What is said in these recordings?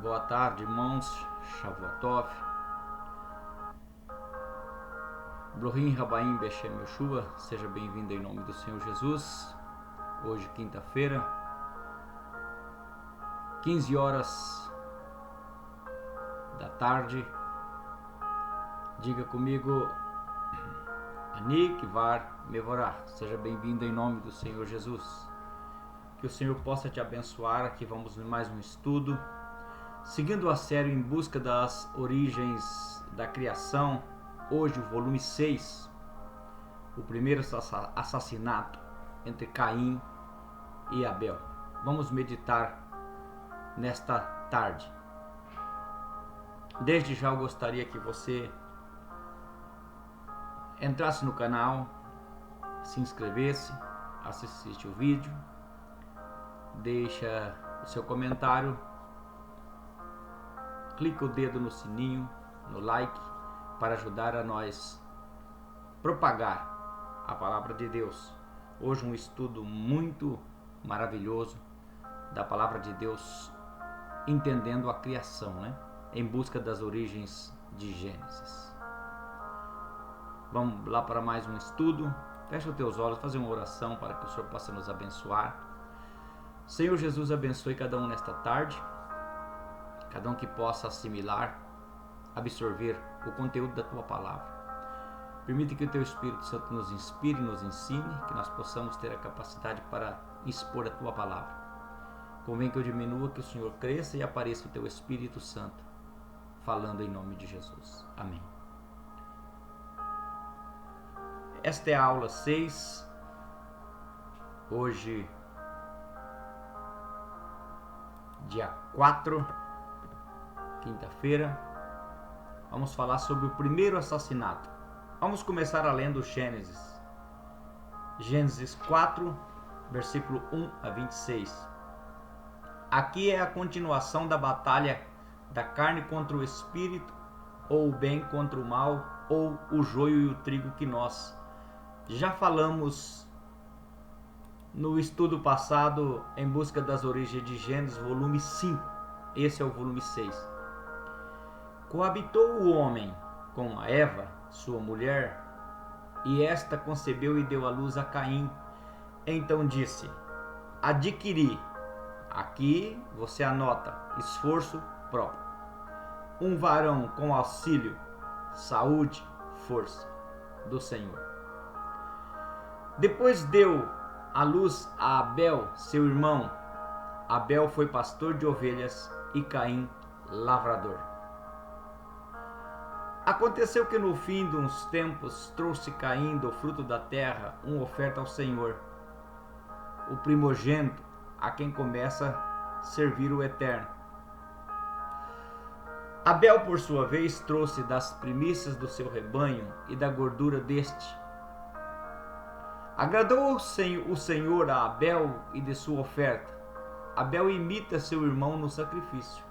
Boa tarde, irmãos. Shavuot. Brohim Rabaim Beshem Yeshua. Seja bem-vindo em nome do Senhor Jesus. Hoje, quinta-feira, 15 horas da tarde. Diga comigo, Ani Kvar Mevorah. Seja bem-vindo em nome do Senhor Jesus. Que o Senhor possa te abençoar. Aqui vamos em mais um estudo, seguindo a série Em Busca das Origens da Criação. Hoje o volume 6, o primeiro assassinato entre Caim e Abel. Vamos meditar nesta tarde. Desde já eu gostaria que você entrasse no canal, se inscrevesse, assistisse o vídeo, deixa o seu comentário, clica o dedo no sininho, no like, para ajudar a nós propagar a palavra de Deus. Hoje um estudo muito maravilhoso da palavra de Deus, entendendo a criação, em busca das origens de Gênesis. Vamos lá para mais um estudo. Fecha os teus olhos, fazer uma oração para que o Senhor possa nos abençoar. Senhor Jesus, abençoe cada um nesta tarde, cada um que possa assimilar, absorver o conteúdo da Tua Palavra. Permite que o Teu Espírito Santo nos inspire, nos ensine, que nós possamos ter a capacidade para expor a Tua Palavra. Convém que eu diminua, que o Senhor cresça e apareça o Teu Espírito Santo, falando em nome de Jesus. Amém. Esta é a aula 6. Hoje, dia 4, quinta-feira. Vamos falar sobre o primeiro assassinato. Vamos começar a lendo Gênesis. Gênesis 4, versículo 1 a 26. Aqui é a continuação da batalha da carne contra o espírito, ou o bem contra o mal, ou o joio e o trigo, que nós já falamos no estudo passado, Em Busca das Origens de Gênesis, volume 5. Esse é o volume 6. Coabitou o homem com a Eva, sua mulher, e esta concebeu e deu à luz a Caim. Então disse: adquiri, aqui você anota, esforço próprio, um varão com auxílio, saúde, força do Senhor. Depois deu à luz a Abel, seu irmão. Abel foi pastor de ovelhas e Caim lavrador. Aconteceu que no fim de uns tempos trouxe Caim do fruto da terra uma oferta ao Senhor, o primogênito, a quem começa a servir o Eterno. Abel, por sua vez, trouxe das primícias do seu rebanho e da gordura deste. Agradou o Senhor a Abel e de sua oferta. Abel imita seu irmão no sacrifício.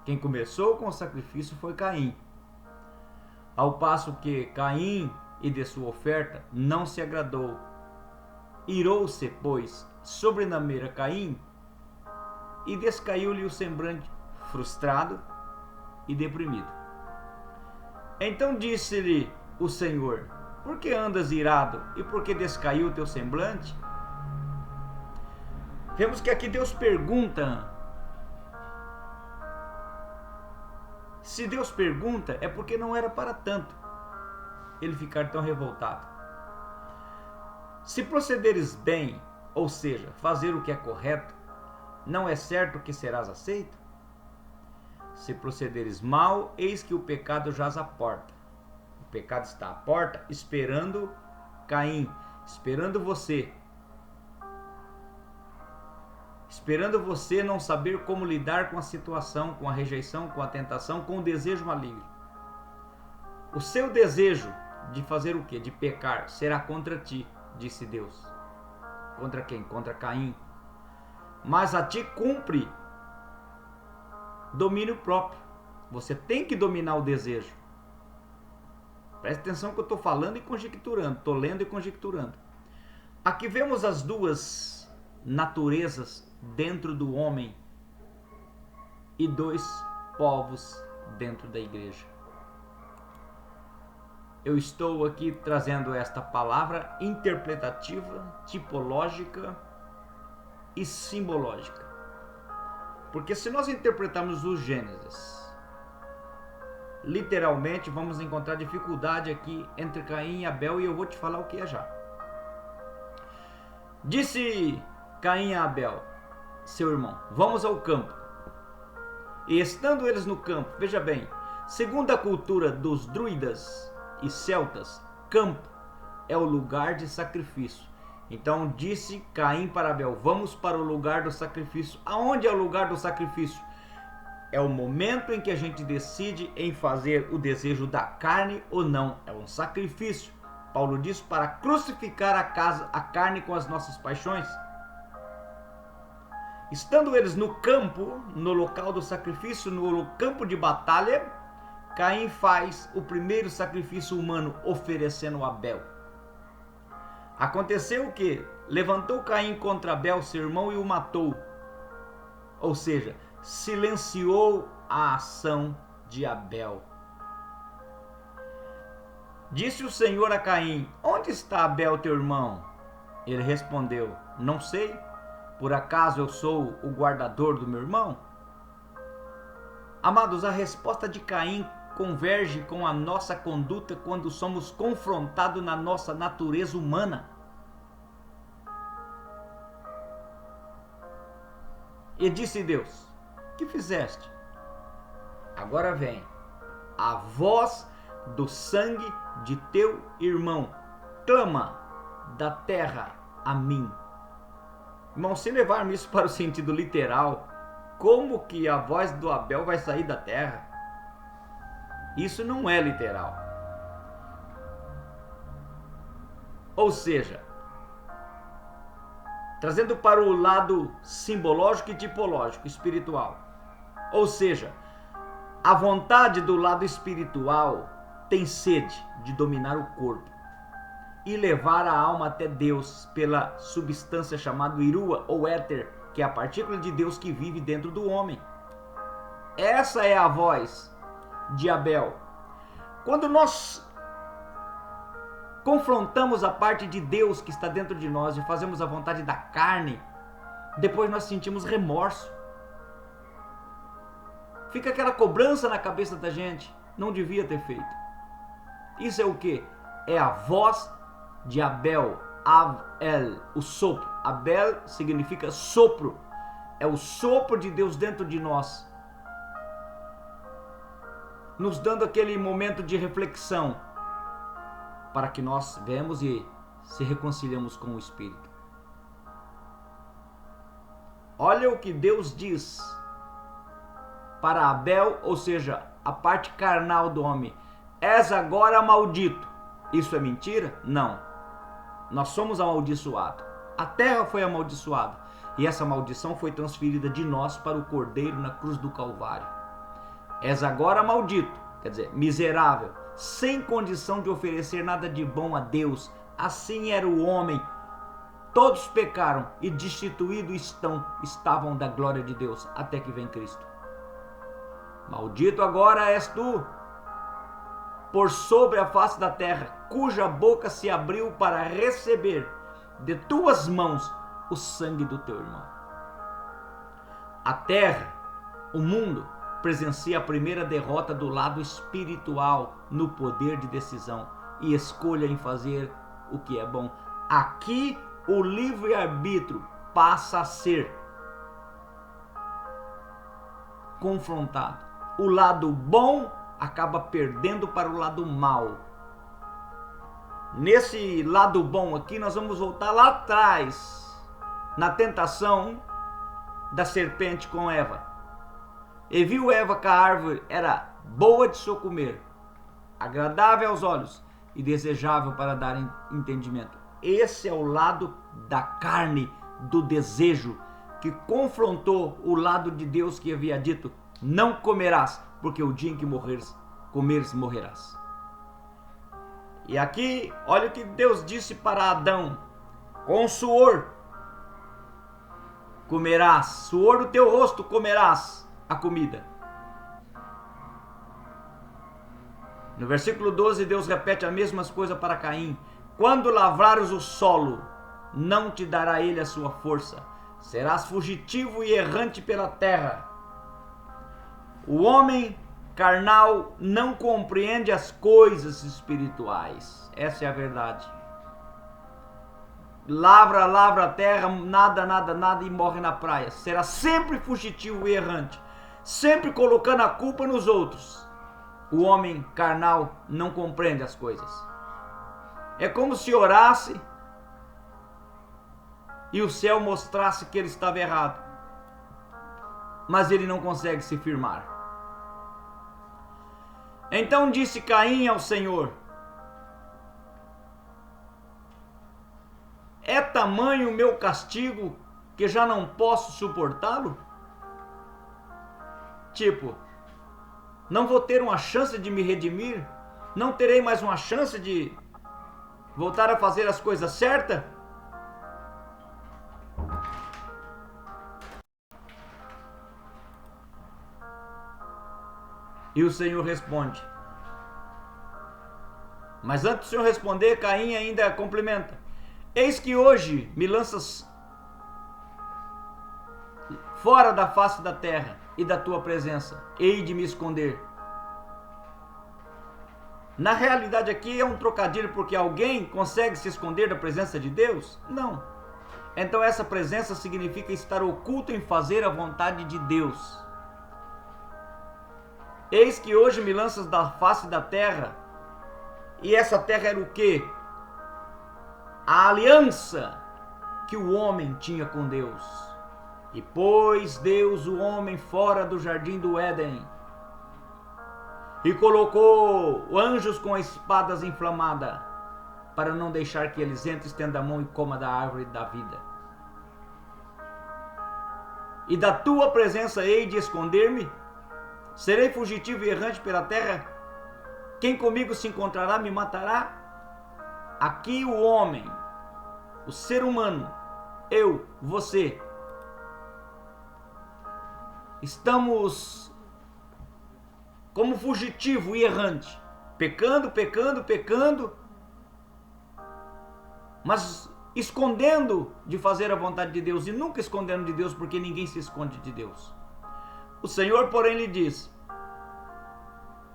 Quem começou com o sacrifício foi Caim. Ao passo que Caim e de sua oferta não se agradou. Irou-se, pois, sobrenameira Caim, e descaiu-lhe o semblante, frustrado e deprimido. Então disse-lhe o Senhor: por que andas irado e por que descaiu o teu semblante? Vemos que aqui Deus pergunta. Se Deus pergunta, é porque não era para tanto ele ficar tão revoltado. Se procederes bem, ou seja, fazer o que é correto, não é certo que serás aceito? Se procederes mal, eis que o pecado jaz à porta. O pecado está à porta, esperando Caim, esperando você. Esperando você não saber como lidar com a situação, com a rejeição, com a tentação, com o desejo maligno. O seu desejo de fazer o quê? De pecar, será contra ti, disse Deus. Contra quem? Contra Caim. Mas a ti cumpre domínio próprio. Você tem que dominar o desejo. Preste atenção que eu estou falando e conjecturando, estou lendo e conjecturando. Aqui vemos as duas naturezas dentro do homem e dois povos dentro da igreja. Eu estou aqui trazendo esta palavra interpretativa, tipológica e simbológica. Porque se nós interpretarmos o Gênesis literalmente, vamos encontrar dificuldade aqui entre Caim e Abel, e eu vou te falar o que é já. Disse Caim a Abel, seu irmão, vamos ao campo. E estando eles no campo, veja bem, segundo a cultura dos druidas e celtas, campo é o lugar de sacrifício. Então disse Caim para Abel, vamos para o lugar do sacrifício. Aonde é o lugar do sacrifício? É o momento em que a gente decide em fazer o desejo da carne ou não. É um sacrifício. Paulo diz para crucificar a carne com as nossas paixões. Estando eles no campo, no local do sacrifício, no campo de batalha, Caim faz o primeiro sacrifício humano, oferecendo Abel. Aconteceu o que? Levantou Caim contra Abel, seu irmão, e o matou. Ou seja, silenciou a ação de Abel. Disse o Senhor a Caim, onde está Abel, teu irmão? Ele respondeu, não sei, por acaso eu sou o guardador do meu irmão? Amados, a resposta de Caim converge com a nossa conduta quando somos confrontados na nossa natureza humana. E disse Deus, que fizeste? Agora vem, a voz do sangue de teu irmão clama da terra a mim. Irmão, se levarmos isso para o sentido literal, como que a voz do Abel vai sair da terra? Isso não é literal. Ou seja, trazendo para o lado simbológico e tipológico, espiritual. Ou seja, a vontade do lado espiritual tem sede de dominar o corpo e levar a alma até Deus pela substância chamada irua ou éter, que é a partícula de Deus que vive dentro do homem. Essa é a voz de Abel. Quando nós confrontamos a parte de Deus que está dentro de nós e fazemos a vontade da carne, depois nós sentimos remorso. Fica aquela cobrança na cabeça da gente, não devia ter feito. Isso é o que? É a voz de Abel, Av-El, o sopro. Abel significa sopro, é o sopro de Deus dentro de nós, nos dando aquele momento de reflexão, para que nós vemos e se reconciliamos com o Espírito. Olha o que Deus diz para Abel, ou seja, a parte carnal do homem. És agora maldito. Isso é mentira? Não. Nós somos amaldiçoados. A terra foi amaldiçoada. E essa maldição foi transferida de nós para o Cordeiro na cruz do Calvário. És agora maldito, quer dizer, miserável, sem condição de oferecer nada de bom a Deus. Assim era o homem. Todos pecaram e destituídos estavam da glória de Deus, até que vem Cristo. Maldito agora és tu, por sobre a face da terra, cuja boca se abriu para receber de tuas mãos o sangue do teu irmão. A terra, o mundo, presencia a primeira derrota do lado espiritual no poder de decisão e escolha em fazer o que é bom. Aqui o livre-arbítrio passa a ser confrontado. O lado bom acaba perdendo para o lado mal. Nesse lado bom aqui, nós vamos voltar lá atrás, na tentação da serpente com Eva. E viu Eva que a árvore era boa de se comer, agradável aos olhos e desejável para dar entendimento. Esse é o lado da carne, do desejo, que confrontou o lado de Deus que havia dito, não comerás, porque o dia em que comeres, morrerás. E aqui, olha o que Deus disse para Adão, com suor comerás, suor do teu rosto comerás a comida. No versículo 12, Deus repete a mesma coisa para Caim. Quando lavrares o solo, não te dará ele a sua força. Serás fugitivo e errante pela terra. O homem carnal não compreende as coisas espirituais. Essa é a verdade. Lavra a terra, nada e morre na praia. Será sempre fugitivo e errante, sempre colocando a culpa nos outros. O homem carnal não compreende as coisas. É como se orasse e o céu mostrasse que ele estava errado, mas ele não consegue se firmar. Então disse Caim ao Senhor: é tamanho o meu castigo que já não posso suportá-lo? Tipo, não vou ter uma chance de me redimir? Não terei mais uma chance de voltar a fazer as coisas certas? E o Senhor responde. Mas antes do Senhor responder, Caim ainda complementa: eis que hoje me lanças fora da face da terra e da tua presença, hei de me esconder. Na realidade aqui é um trocadilho, porque alguém consegue se esconder da presença de Deus? Não. Então essa presença significa estar oculto em fazer a vontade de Deus. Eis que hoje me lanças da face da terra. E essa terra era o quê? A aliança que o homem tinha com Deus. E pôs Deus o homem fora do jardim do Éden, e colocou anjos com espadas inflamadas, para não deixar que eles entrem, estenda a mão e coma da árvore da vida. E da tua presença hei de esconder-me? Serei fugitivo e errante pela terra? Quem comigo se encontrará me matará? Aqui o homem, o ser humano, eu, você, estamos como fugitivo e errante, pecando, mas escondendo de fazer a vontade de Deus, e nunca escondendo de Deus, porque ninguém se esconde de Deus. O Senhor, porém, lhe diz: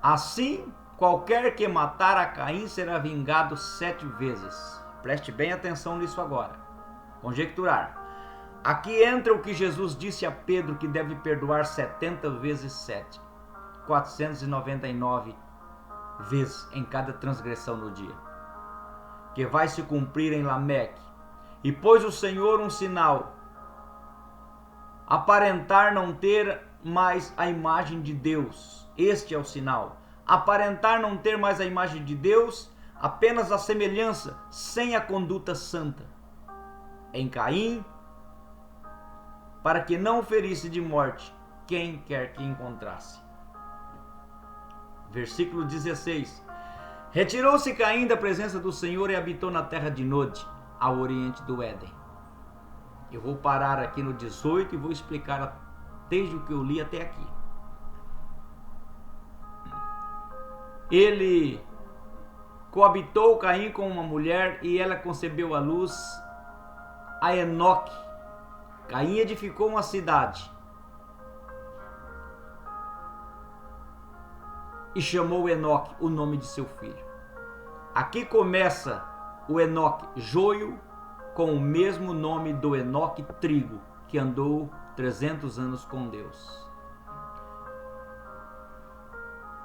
assim, qualquer que matar a Caim será vingado 7 vezes. Preste bem atenção nisso agora. Conjecturar. Aqui entra o que Jesus disse a Pedro, que deve perdoar 70 vezes 7. 499 vezes em cada transgressão no dia. Que vai se cumprir em Lameque. E pôs o Senhor um sinal: aparentar não ter mais a imagem de Deus. Este é o sinal. Aparentar não ter mais a imagem de Deus, apenas a semelhança, sem a conduta santa. Em Caim, para que não ferisse de morte quem quer que encontrasse. Versículo 16. Retirou-se Caim da presença do Senhor e habitou na terra de Nod, ao oriente do Éden. Eu vou parar aqui no 18 e vou explicar desde o que eu li até aqui. Ele coabitou Caim com uma mulher e ela concebeu à luz a Enoque. Caim edificou uma cidade e chamou Enoque o nome de seu filho. Aqui começa o Enoque joio com o mesmo nome do Enoque trigo, que andou 300 anos com Deus.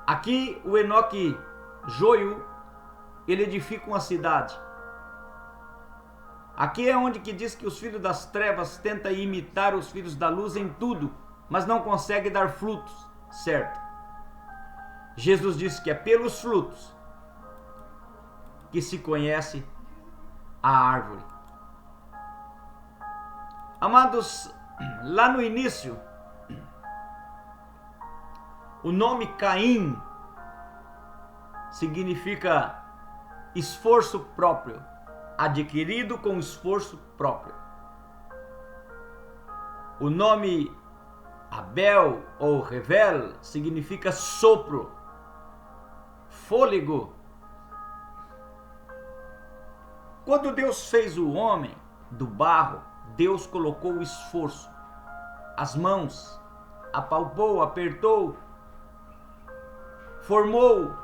Aqui o Enoque joio, ele edifica uma cidade. Aqui é onde que diz que os filhos das trevas tentam imitar os filhos da luz em tudo, mas não conseguem dar frutos, certo? Jesus disse que é pelos frutos que se conhece a árvore. Amados, lá no início, o nome Caim significa esforço próprio, adquirido com esforço próprio. O nome Abel ou Revel significa sopro, fôlego. Quando Deus fez o homem do barro, Deus colocou o esforço, as mãos, apalpou, apertou, formou,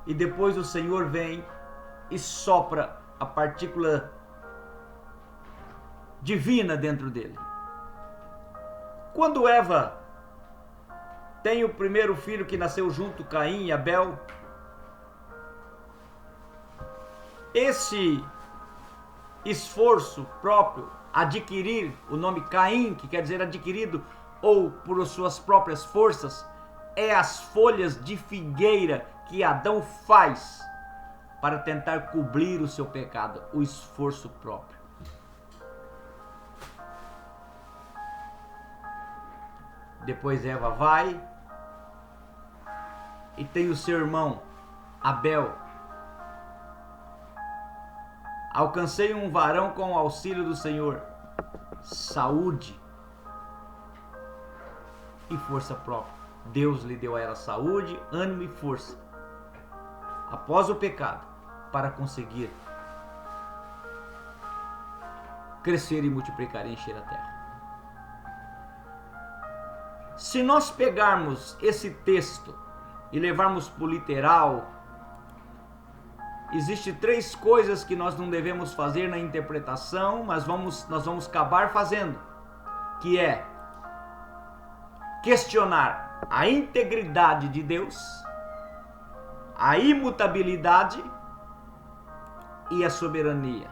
e depois o Senhor vem e sopra a partícula divina dentro dele. Quando Eva tem o primeiro filho que nasceu junto, Caim e Abel, esse esforço próprio, adquirir o nome Caim, que quer dizer adquirido, ou por suas próprias forças, é as folhas de figueira que Adão faz para tentar cobrir o seu pecado, o esforço próprio. Depois Eva vai e tem o seu irmão Abel. Alcancei um varão com o auxílio do Senhor, saúde e força própria. Deus lhe deu a ela saúde, ânimo e força após o pecado para conseguir crescer e multiplicar e encher a terra. Se nós pegarmos esse texto e levarmos para o literal, existem 3 coisas que nós não devemos fazer na interpretação, mas nós vamos acabar fazendo, que é questionar a integridade de Deus, a imutabilidade e a soberania.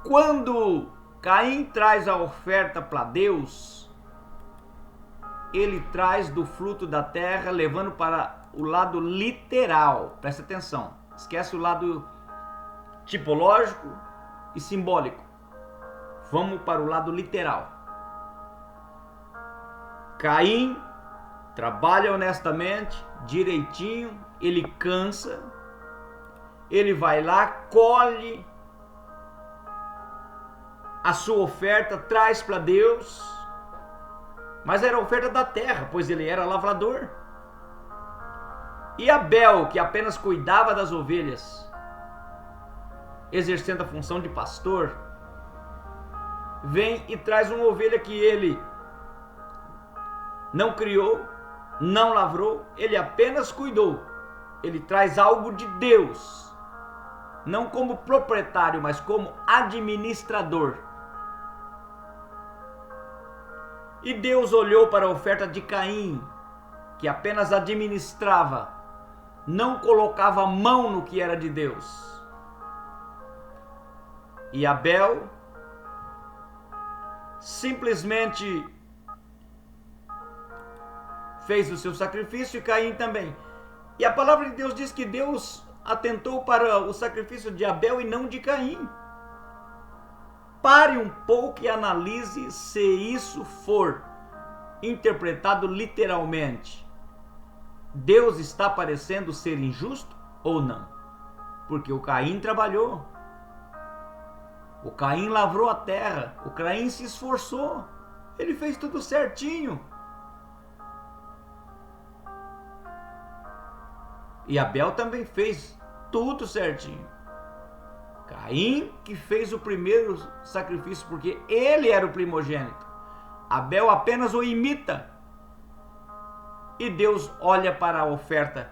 Quando Caim traz a oferta para Deus, ele traz do fruto da terra, levando para o lado literal. Presta atenção, esquece o lado tipológico e simbólico. Vamos para o lado literal. Caim trabalha honestamente, direitinho, ele cansa, ele vai lá, colhe a sua oferta, traz para Deus, mas era a oferta da terra, pois ele era lavrador. E Abel, que apenas cuidava das ovelhas, exercendo a função de pastor, vem e traz uma ovelha que ele não criou, não lavrou, ele apenas cuidou. Ele traz algo de Deus, não como proprietário, mas como administrador. E Deus olhou para a oferta de Caim, que apenas administrava, não colocava mão no que era de Deus. E Abel simplesmente fez o seu sacrifício, e Caim também. E a palavra de Deus diz que Deus atentou para o sacrifício de Abel e não de Caim. Pare um pouco e analise se isso for interpretado literalmente. Deus está parecendo ser injusto ou não? Porque o Caim trabalhou, o Caim lavrou a terra, o Caim se esforçou, ele fez tudo certinho. E Abel também fez tudo certinho. Caim que fez o primeiro sacrifício porque ele era o primogênito. Abel apenas o imita. E Deus olha para a oferta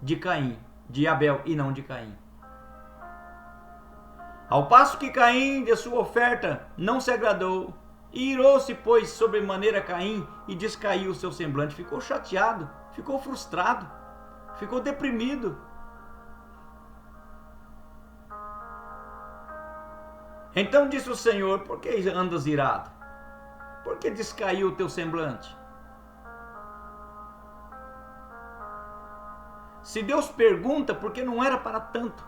de Caim, de Abel e não de Caim. Ao passo que Caim de sua oferta não se agradou, e irou-se, pois, sobremaneira Caim, e descaiu o seu semblante. Ficou chateado, ficou frustrado, ficou deprimido. Então disse o Senhor: por que andas irado? Por que descaiu o teu semblante? Se Deus pergunta, porque não era para tanto.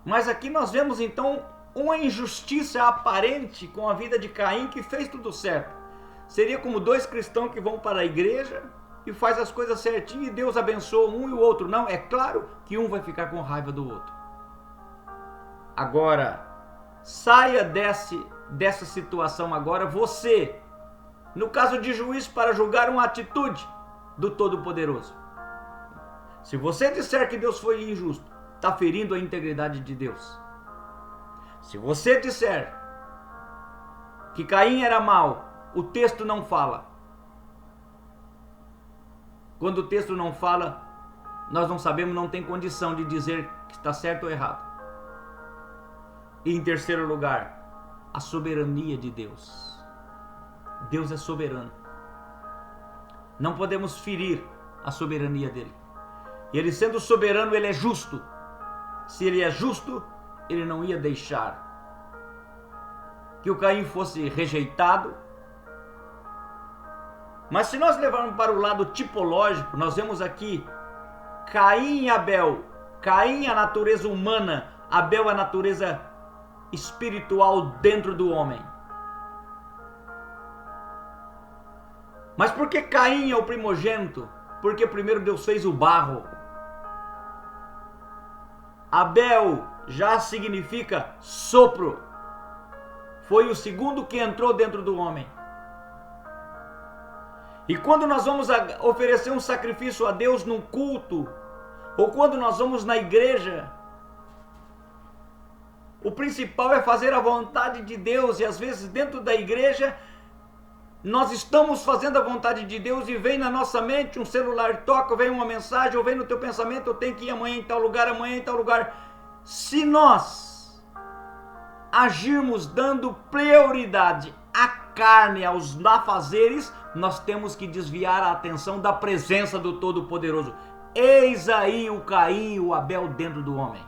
Mas aqui nós vemos então uma injustiça aparente com a vida de Caim, que fez tudo certo. Seria como 2 cristãos que vão para a igreja e faz as coisas certinho e Deus abençoa um e o outro. Não, é claro que um vai ficar com raiva do outro. Agora, saia dessa situação agora, você, no caso de juiz, para julgar uma atitude do Todo-Poderoso. Se você disser que Deus foi injusto, está ferindo a integridade de Deus. Se você disser que Caim era mau, o texto não fala. Quando o texto não fala, nós não sabemos, não tem condição de dizer que está certo ou errado. E em terceiro lugar, a soberania de Deus. Deus é soberano. Não podemos ferir a soberania dele. E ele sendo soberano, ele é justo. Se ele é justo, ele não ia deixar que o Caim fosse rejeitado. Mas se nós levarmos para o lado tipológico, nós vemos aqui Caim e Abel. Caim é a natureza humana, Abel é a natureza espiritual dentro do homem. Mas por que Caim é o primogênito? Porque primeiro Deus fez o barro. Abel já significa sopro. Foi o segundo que entrou dentro do homem. E quando nós vamos oferecer um sacrifício a Deus num culto, ou quando nós vamos na igreja, o principal é fazer a vontade de Deus. E às vezes dentro da igreja nós estamos fazendo a vontade de Deus e vem na nossa mente um celular, toca, vem uma mensagem, ou vem no teu pensamento, eu tenho que ir amanhã em tal lugar, amanhã em tal lugar. Se nós agirmos dando prioridade à carne, aos afazeres, nós temos que desviar a atenção da presença do Todo-Poderoso. Eis aí o Caim e o Abel dentro do homem.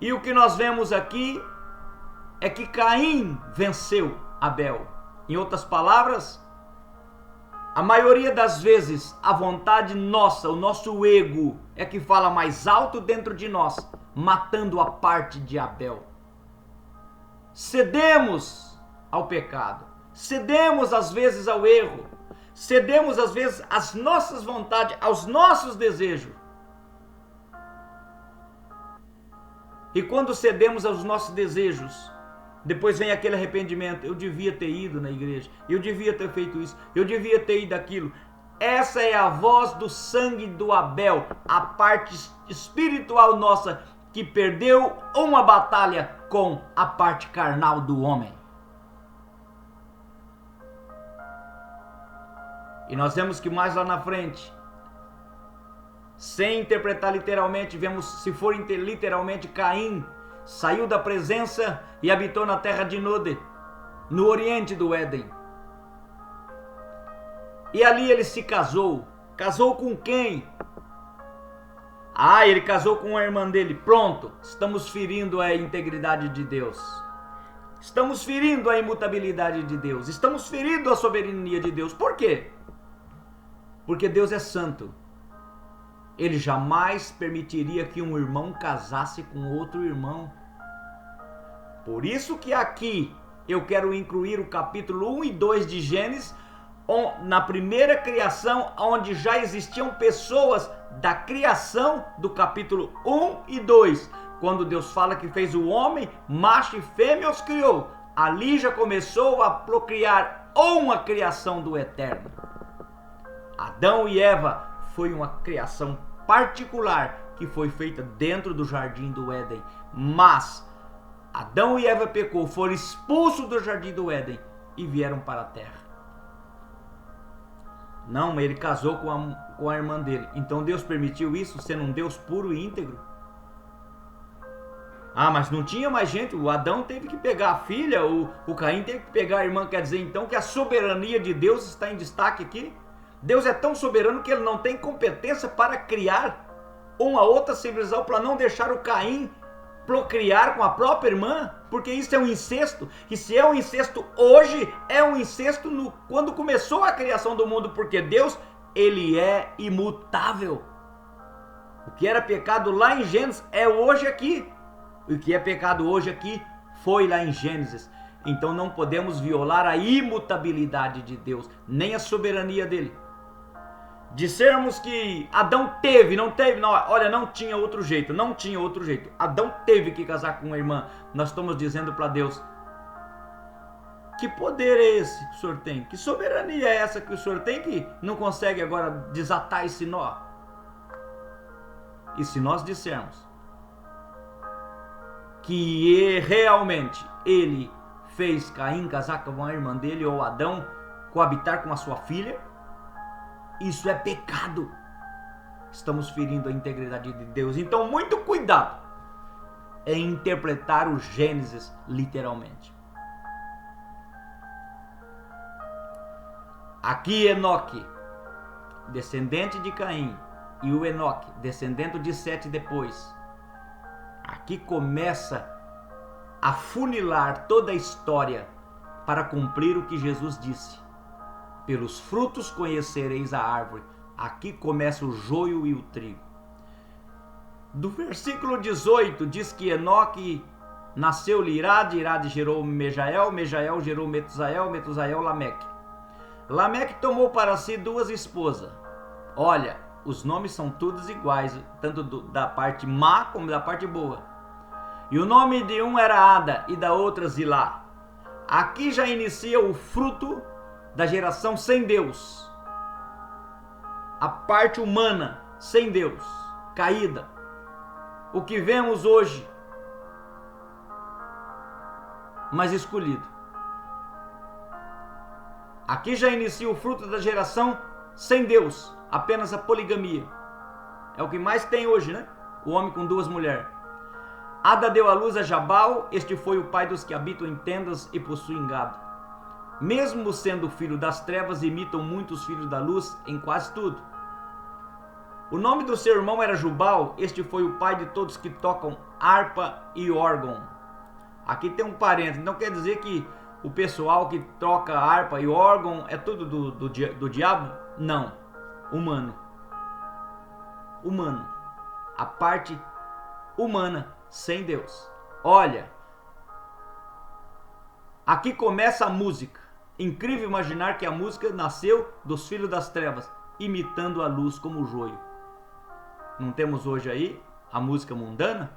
E o que nós vemos aqui é que Caim venceu Abel. Em outras palavras, a maioria das vezes a vontade nossa, o nosso ego, é que fala mais alto dentro de nós, matando a parte de Abel. Cedemos ao pecado, cedemos às vezes ao erro, cedemos às vezes às nossas vontades, aos nossos desejos. E quando cedemos aos nossos desejos, depois vem aquele arrependimento. Eu devia ter ido na igreja, eu devia ter feito isso, eu devia ter ido aquilo. Essa é a voz do sangue do Abel, a parte espiritual nossa que perdeu uma batalha com a parte carnal do homem. E nós vemos que mais lá na frente, sem interpretar literalmente, vemos, se for literalmente, Caim saiu da presença e habitou na terra de Nod, no oriente do Éden. E ali ele se casou. Casou com quem? Ele casou com a irmã dele. Pronto, estamos ferindo a integridade de Deus. Estamos ferindo a imutabilidade de Deus. Estamos ferindo a soberania de Deus. Por quê? Porque Deus é santo. Ele jamais permitiria que um irmão casasse com outro irmão. Por isso que aqui eu quero incluir o capítulo 1 e 2 de Gênesis, na primeira criação, onde já existiam pessoas da criação do capítulo 1 e 2. Quando Deus fala que fez o homem, macho e fêmea os criou. Ali já começou a procriar uma criação do Eterno. Adão e Eva foi uma criação particular que foi feita dentro do jardim do Éden. Mas Adão e Eva pecou, foram expulsos do jardim do Éden e vieram para a terra. Não, mas ele casou com a irmã dele. Então Deus permitiu isso, sendo um Deus puro e íntegro? Mas não tinha mais gente. O Adão teve que pegar a filha, o Caim teve que pegar a irmã. Quer dizer então que a soberania de Deus está em destaque aqui? Deus é tão soberano que ele não tem competência para criar uma outra civilização, para não deixar o Caim procriar com a própria irmã, porque isso é um incesto. E se é um incesto hoje, é um incesto quando começou a criação do mundo, porque Deus, ele é imutável. O que era pecado lá em Gênesis é hoje aqui. O que é pecado hoje aqui foi lá em Gênesis. Então não podemos violar a imutabilidade de Deus, nem a soberania dele. Dissermos que Adão teve, não teve, não, olha, não tinha outro jeito, não tinha outro jeito. Adão teve que casar com uma irmã. Nós estamos dizendo para Deus, Que poder é esse que o senhor tem? Que soberania é essa que o senhor tem que não consegue agora desatar esse nó? E se nós dissermos que realmente ele fez Caim casar com a irmã dele, ou Adão coabitar com a sua filha, isso é pecado. Estamos ferindo a integridade de Deus. Então, muito cuidado em interpretar o Gênesis literalmente. Aqui Enoque, descendente de Caim, e o Enoque, descendente de Sete depois. Aqui começa a funilar toda a história para cumprir o que Jesus disse. Pelos frutos conhecereis a árvore. Aqui começa o joio e o trigo. Do versículo 18 diz que Enoque nasceu Irade, Irade gerou Mejael, Mejael gerou Metusael, Metusael Lameque. Lameque tomou para si duas esposas. Olha, os nomes são todos iguais, tanto da parte má como da parte boa. E o nome de um era Ada e da outra Zilá. Aqui já inicia o fruto da geração sem Deus. A parte humana sem Deus, caída. O que vemos hoje, mas escolhido. Aqui já inicia o fruto da geração sem Deus, apenas a poligamia. É o que mais tem hoje, né? O homem com duas mulheres. Ada deu à luz a Jabal, este foi o pai dos que habitam em tendas e possuem gado. Mesmo sendo filho das trevas, imitam muitos filhos da luz em quase tudo. O nome do seu irmão era Jubal, este foi o pai de todos que tocam harpa e órgão. Aqui tem um parênteses, não quer dizer que o pessoal que toca harpa e órgão é tudo do diabo? Não, humano. Humano. A parte humana, sem Deus. Olha, aqui começa a música. Incrível imaginar que a música nasceu dos filhos das trevas, imitando a luz como o joio. Não temos hoje aí a música mundana?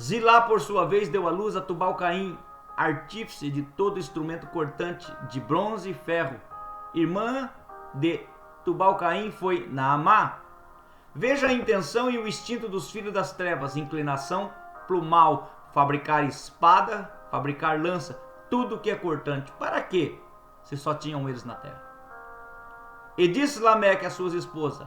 Zilá, por sua vez, deu à luz a Tubal-Caim, artífice de todo instrumento cortante de bronze e ferro. Irmã de Tubal-Caim foi Naamá. Veja a intenção e o instinto dos filhos das trevas, inclinação para o mal, fabricar espada, fabricar lança, tudo que é cortante. Para quê? Se só tinham eles na terra. E disse Lameque às suas esposas,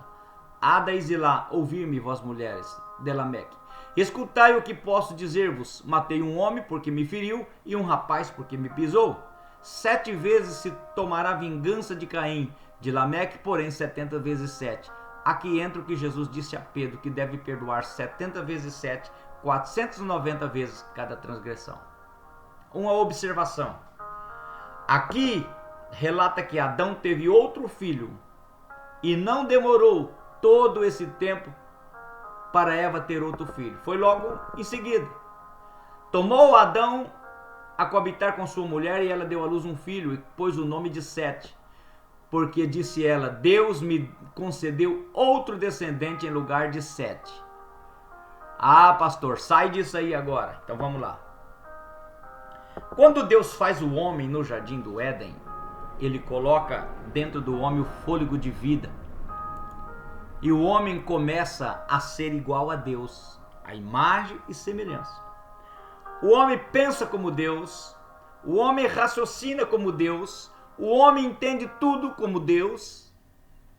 Ada e Zilá, ouvi-me, vós mulheres de Lameque. Escutai o que posso dizer-vos. Matei um homem porque me feriu e um rapaz porque me pisou. 7 vezes se tomará vingança de Caim, de Lameque, porém 70 vezes 7. Aqui entra o que Jesus disse a Pedro, que deve perdoar 70 vezes 7, 490 vezes cada transgressão. Uma observação. Aqui relata que Adão teve outro filho e não demorou todo esse tempo para Eva ter outro filho. Foi logo em seguida. Tomou Adão a coabitar com sua mulher e ela deu à luz um filho e pôs o nome de Sete. Porque disse ela, Deus me concedeu outro descendente em lugar de Sete. Ah, pastor, sai disso aí agora. Então vamos lá. Quando Deus faz o homem no jardim do Éden, ele coloca dentro do homem o fôlego de vida. E o homem começa a ser igual a Deus, a imagem e semelhança. O homem pensa como Deus, o homem raciocina como Deus, o homem entende tudo como Deus.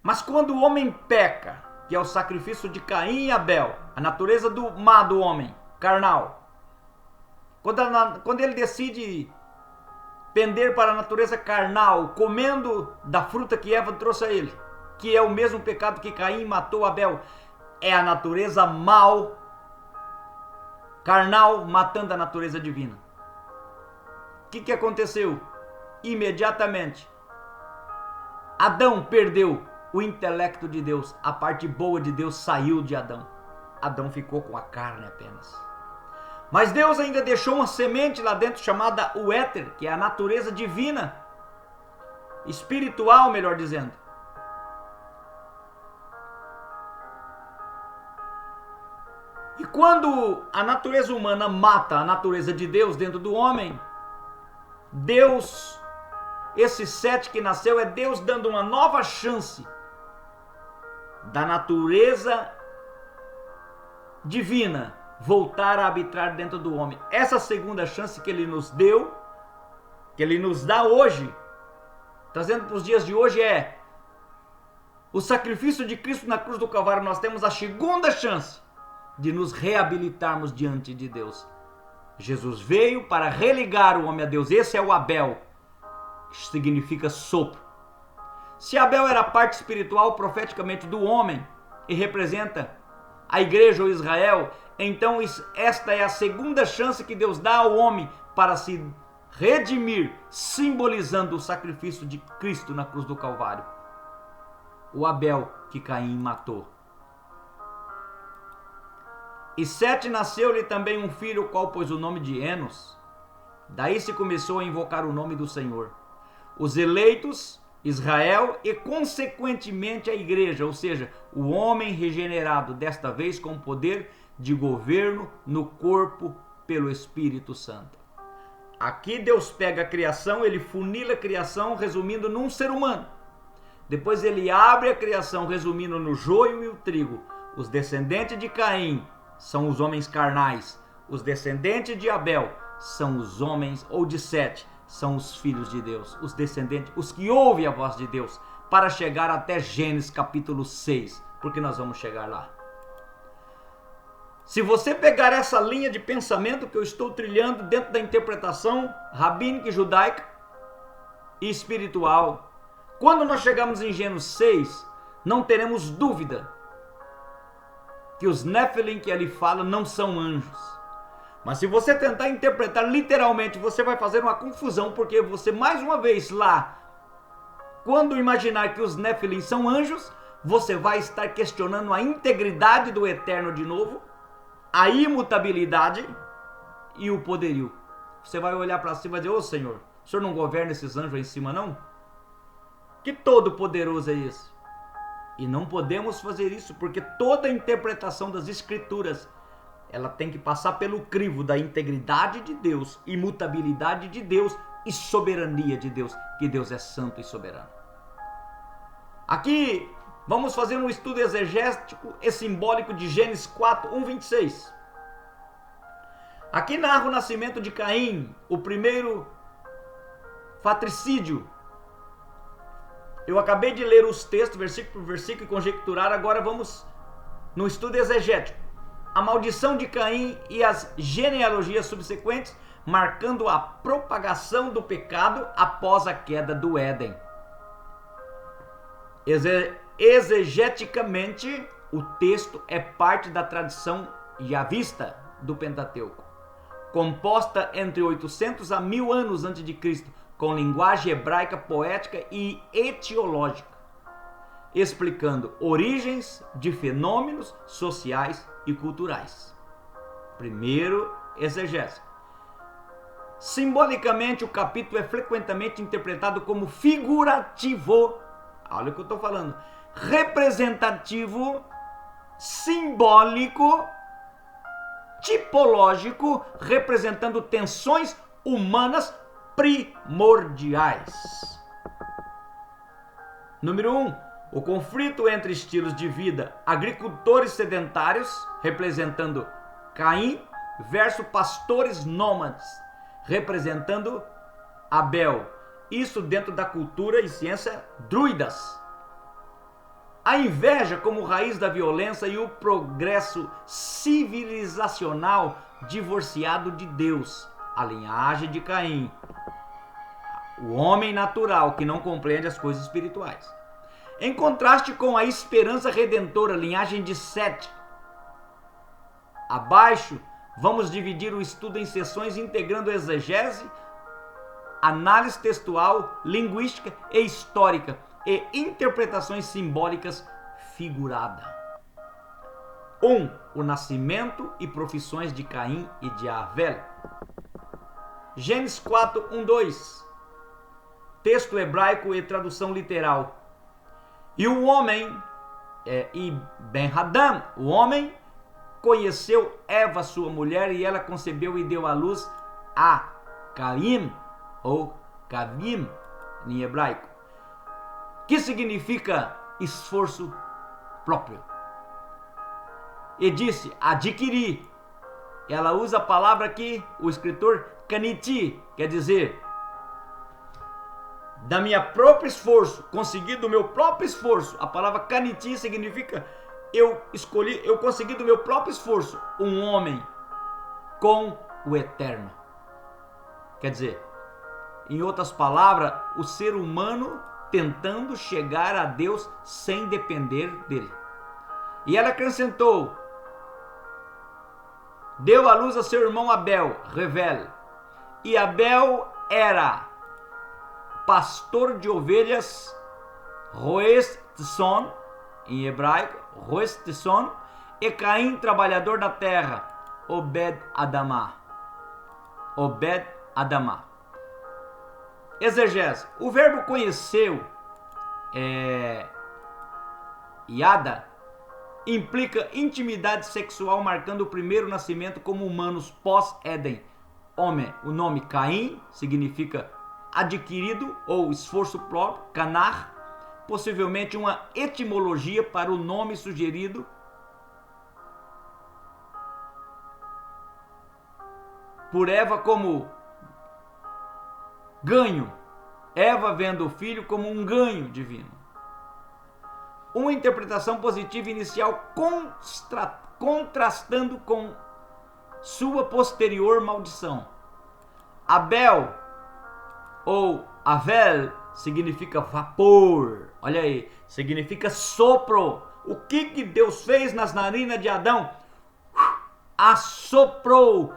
Mas quando o homem peca, que é o sacrifício de Caim e Abel, a natureza do má do homem, carnal, quando ele decide pender para a natureza carnal, comendo da fruta que Eva trouxe a ele, que é o mesmo pecado que Caim matou Abel, é a natureza mal, carnal, matando a natureza divina. O que aconteceu? Imediatamente, Adão perdeu o intelecto de Deus, a parte boa de Deus saiu de Adão. Adão ficou com a carne apenas. Mas Deus ainda deixou uma semente lá dentro chamada o éter, que é a natureza divina, espiritual, melhor dizendo. E quando a natureza humana mata a natureza de Deus dentro do homem, Deus, esse Sete que nasceu, é Deus dando uma nova chance da natureza divina voltar a habitar dentro do homem. Essa segunda chance que ele nos deu, que ele nos dá hoje, trazendo para os dias de hoje, é o sacrifício de Cristo na cruz do Calvário. Nós temos a segunda chance de nos reabilitarmos diante de Deus. Jesus veio para religar o homem a Deus. Esse é o Abel, que significa sopro. Se Abel era a parte espiritual profeticamente do homem e representa a igreja ou Israel, então esta é a segunda chance que Deus dá ao homem para se redimir, simbolizando o sacrifício de Cristo na cruz do Calvário. O Abel que Caim matou. E Sete nasceu-lhe também um filho, o qual pôs o nome de Enos. Daí se começou a invocar o nome do Senhor. Os eleitos, Israel e consequentemente a igreja, ou seja, o homem regenerado, desta vez com poder de governo no corpo pelo Espírito Santo. Aqui Deus pega a criação, ele funila a criação, resumindo num ser humano. Depois ele abre a criação, resumindo no joio e o trigo. Os descendentes de Caim são os homens carnais. Os descendentes de Abel são os homens, ou de Sete, são os filhos de Deus. Os descendentes, os que ouvem a voz de Deus, para chegar até Gênesis capítulo 6, porque nós vamos chegar lá. Se você pegar essa linha de pensamento que eu estou trilhando dentro da interpretação rabínica, judaica e espiritual, quando nós chegamos em Gênesis 6, não teremos dúvida que os Nefilim que ali fala não são anjos. Mas se você tentar interpretar literalmente, você vai fazer uma confusão, porque você mais uma vez lá, quando imaginar que os Nefilim são anjos, você vai estar questionando a integridade do Eterno de novo, a imutabilidade e o poderio. Você vai olhar para cima e dizer: ô Senhor, o Senhor não governa esses anjos aí em cima não? Que todo poderoso é esse? E não podemos fazer isso, porque toda a interpretação das Escrituras, ela tem que passar pelo crivo da integridade de Deus, imutabilidade de Deus e soberania de Deus, que Deus é santo e soberano. Aqui vamos fazer um estudo exegético e simbólico de Gênesis 4, 1, 26. Aqui narra o nascimento de Caim, o primeiro fratricídio. Eu acabei de ler os textos, versículo por versículo, e conjecturar. Agora vamos no estudo exegético. A maldição de Caim e as genealogias subsequentes, marcando a propagação do pecado após a queda do Éden. Exegeticamente, o texto é parte da tradição javista do Pentateuco, composta entre 800 a 1000 anos antes de Cristo, com linguagem hebraica, poética e etiológica, explicando origens de fenômenos sociais e culturais. Primeiro, exegese. Simbolicamente, o capítulo é frequentemente interpretado como figurativo. Olha o que eu estou falando. Representativo, simbólico, tipológico, representando tensões humanas primordiais. Número 1. O conflito entre estilos de vida agricultores sedentários, representando Caim, versus pastores nômades, representando Abel. Isso dentro da cultura e ciência druidas. A inveja como raiz da violência e o progresso civilizacional divorciado de Deus. A linhagem de Caim. O homem natural que não compreende as coisas espirituais. Em contraste com a esperança redentora, linhagem de Sete. Abaixo, vamos dividir o estudo em sessões integrando exegese, análise textual, linguística e histórica e interpretações simbólicas figurada. 1. O nascimento e profissões de Caim e de Abel. Gênesis 4, 1, 2. Texto hebraico e tradução literal. E o homem, e Ben-Hadad, o homem, conheceu Eva, sua mulher, e ela concebeu e deu à luz a Caim, ou kavim em hebraico, que significa esforço próprio. E disse, adquirir. Ela usa a palavra aqui, o escritor, kaniti, quer dizer, da minha próprio esforço, consegui do meu próprio esforço. A palavra kaniti significa eu consegui do meu próprio esforço um homem com o eterno. Quer dizer, em outras palavras, o ser humano tentando chegar a Deus sem depender dele. E ela acrescentou, deu à luz a seu irmão Abel, Revel. E Abel era pastor de ovelhas, Roes Tson, em hebraico, Roes Tson, e Caim, trabalhador da terra, Obed Adamá. Obed Adamá. Exegese. O verbo conheceu, Yada, implica intimidade sexual, marcando o primeiro nascimento como humanos pós-Éden. Homem, o nome Caim significa adquirido ou esforço próprio, canar, possivelmente uma etimologia para o nome sugerido por Eva como ganho. Eva vendo o filho como um ganho divino. Uma interpretação positiva inicial contrastando com sua posterior maldição. Abel ou Avel significa vapor. Olha aí, significa sopro. O que Deus fez nas narinas de Adão? Assoprou.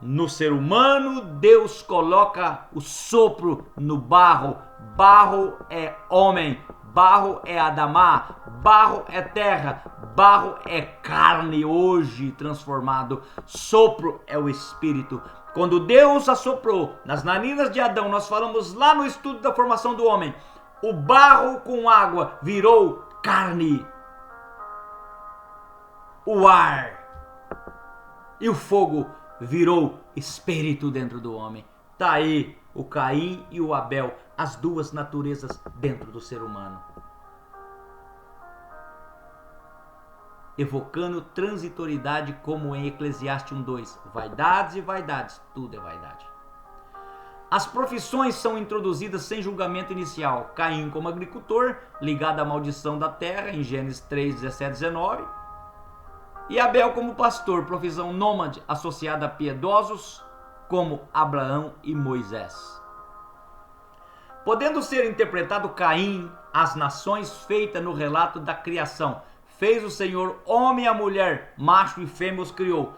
No ser humano, Deus coloca o sopro no barro. Barro é homem, barro é Adamá, barro é terra, barro é carne hoje transformado. Sopro é o espírito. Quando Deus assoprou nas narinas de Adão, nós falamos lá no estudo da formação do homem, o barro com água virou carne. O ar e o fogo virou espírito dentro do homem. Tá aí o Caim e o Abel, as duas naturezas dentro do ser humano. Evocando transitoriedade como em Eclesiastes 1:2. Vaidades e vaidades, tudo é vaidade. As profissões são introduzidas sem julgamento inicial. Caim como agricultor, ligado à maldição da terra, em Gênesis 3:17-19. E Abel como pastor, profissão nômade associada a piedosos como Abraão e Moisés. Podendo ser interpretado Caim, as nações feitas no relato da criação. Fez o Senhor homem e a mulher, macho e fêmea os criou.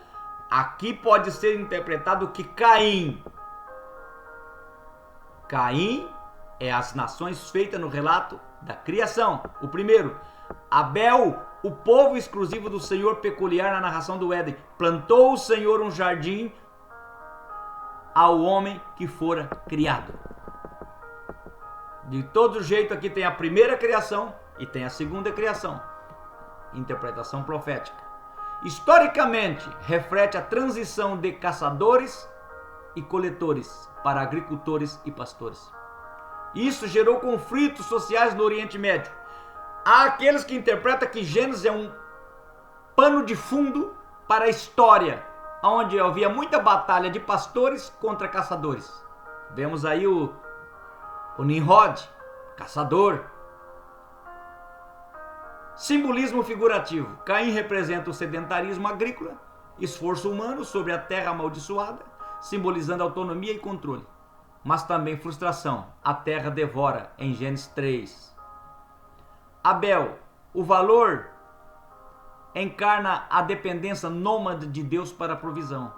Aqui pode ser interpretado que Caim é as nações feitas no relato da criação. O primeiro. Abel, o povo exclusivo do Senhor, peculiar na narração do Éden. Plantou o Senhor um jardim ao homem que fora criado. De todo jeito, aqui tem a primeira criação e tem a segunda criação. Interpretação profética. Historicamente, reflete a transição de caçadores e coletores para agricultores e pastores. Isso gerou conflitos sociais no Oriente Médio. Há aqueles que interpretam que Gênesis é um pano de fundo para a história, onde havia muita batalha de pastores contra caçadores. Vemos aí o Nimrod, caçador. Simbolismo figurativo. Caim representa o sedentarismo agrícola, esforço humano sobre a terra amaldiçoada, simbolizando autonomia e controle. Mas também frustração. A terra devora, em Gênesis 3. Abel, o valor encarna a dependência nômade de Deus para a provisão.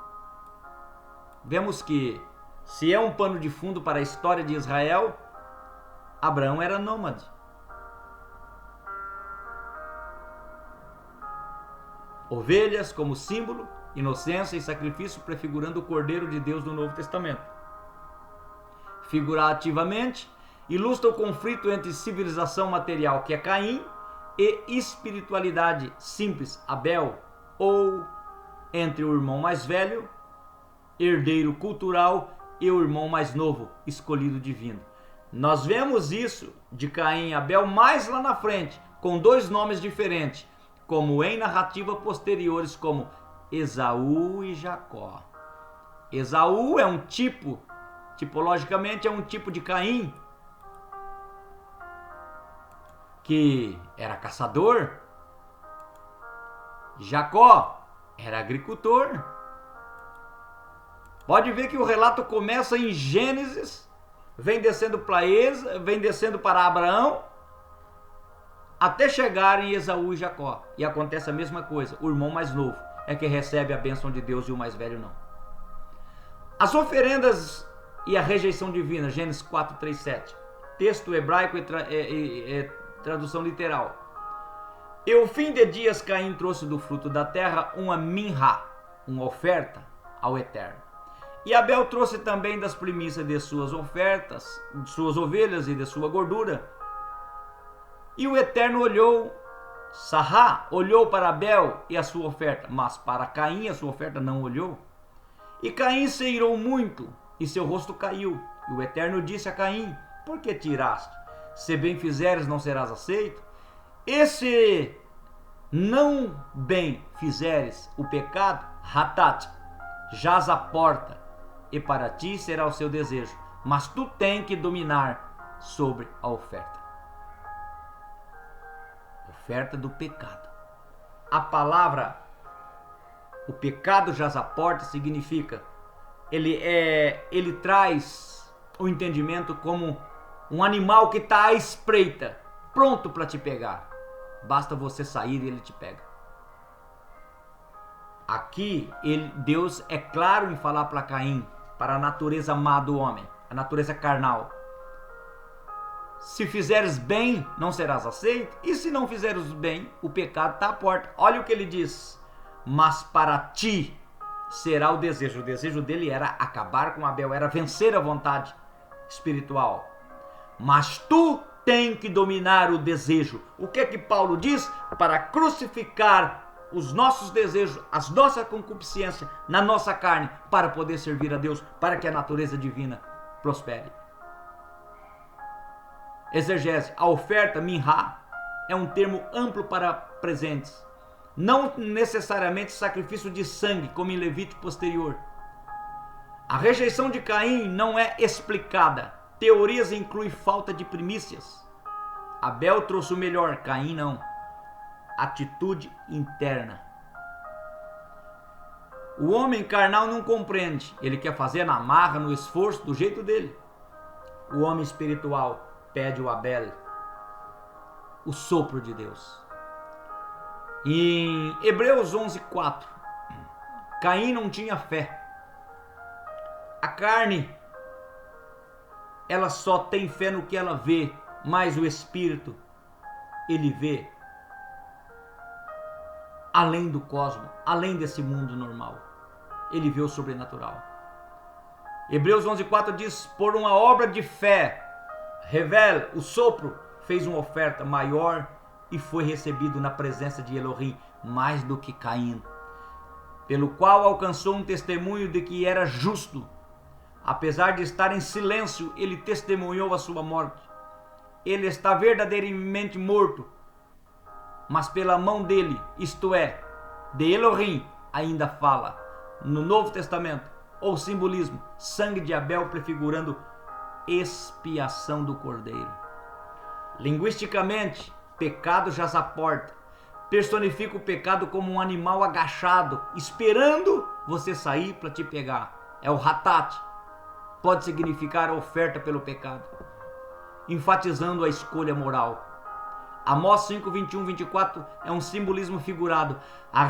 Vemos que, se é um pano de fundo para a história de Israel, Abraão era nômade. Ovelhas como símbolo, inocência e sacrifício, prefigurando o Cordeiro de Deus do Novo Testamento. Figurativamente, ilustra o conflito entre civilização material, que é Caim, e espiritualidade simples, Abel, ou entre o irmão mais velho, herdeiro cultural, e o irmão mais novo, escolhido divino. Nós vemos isso de Caim e Abel mais lá na frente, com dois nomes diferentes, como em narrativas posteriores, como Esaú e Jacó. Esaú é um tipo, tipologicamente é um tipo de Caim, que era caçador. Jacó era agricultor. Pode ver que o relato começa em Gênesis, vem descendo para Abraão, até chegar em Esaú e Jacó. E acontece a mesma coisa. O irmão mais novo é que recebe a bênção de Deus e o mais velho não. As oferendas e a rejeição divina, Gênesis 4, 3, 7. Texto hebraico e tradução literal. E o fim de dias Caim trouxe do fruto da terra uma minha, uma oferta ao Eterno. E Abel trouxe também das primícias de suas ofertas, de suas ovelhas e de sua gordura. E o Eterno olhou para Abel e a sua oferta, mas para Caim a sua oferta não olhou. E Caim se irou muito, e seu rosto caiu. E o Eterno disse a Caim: por que tiraste? Se bem fizeres, não serás aceito. E se não bem fizeres o pecado, hatat, jaz à porta, e para ti será o seu desejo, mas tu tens que dominar sobre a oferta. Oferta do pecado. A palavra, o pecado jaz à porta, significa, ele traz o entendimento como um animal que está à espreita, pronto para te pegar. Basta você sair e ele te pega. Aqui, Deus é claro em falar para Caim, para a natureza má do homem, a natureza carnal. Se fizeres bem, não serás aceito. E se não fizeres bem, o pecado está à porta. Olha o que ele diz. Mas para ti será o desejo. O desejo dele era acabar com Abel, era vencer a vontade espiritual. Mas tu tens que dominar o desejo. O que é que Paulo diz? Para crucificar os nossos desejos, as nossas concupiscências na nossa carne, para poder servir a Deus, para que a natureza divina prospere. Exegese, a oferta, minha, é um termo amplo para presentes. Não necessariamente sacrifício de sangue, como em Levítico posterior. A rejeição de Caim não é explicada. Teorias incluem falta de primícias. Abel trouxe o melhor, Caim não. Atitude interna. O homem carnal não compreende. Ele quer fazer na marra, no esforço, do jeito dele. O homem espiritual pede o Abel, o sopro de Deus. Em Hebreus 11:4, Caim não tinha fé. A carne, ela só tem fé no que ela vê, mas o espírito, ele vê além do cosmos, além desse mundo normal. Ele vê o sobrenatural. Hebreus 11:4 diz: por uma obra de fé, Revel, o sopro, fez uma oferta maior e foi recebido na presença de Elohim, mais do que Caim, pelo qual alcançou um testemunho de que era justo. Apesar de estar em silêncio, ele testemunhou a sua morte. Ele está verdadeiramente morto, mas pela mão dele, isto é, de Elohim, ainda fala. No Novo Testamento, ou simbolismo, sangue de Abel prefigurando expiação do Cordeiro. Linguisticamente, pecado jaz à porta. Personifica o pecado como um animal agachado, esperando você sair para te pegar. É o hatat. Pode significar a oferta pelo pecado, enfatizando a escolha moral. Amós 5, 21, 24 é um simbolismo figurado. A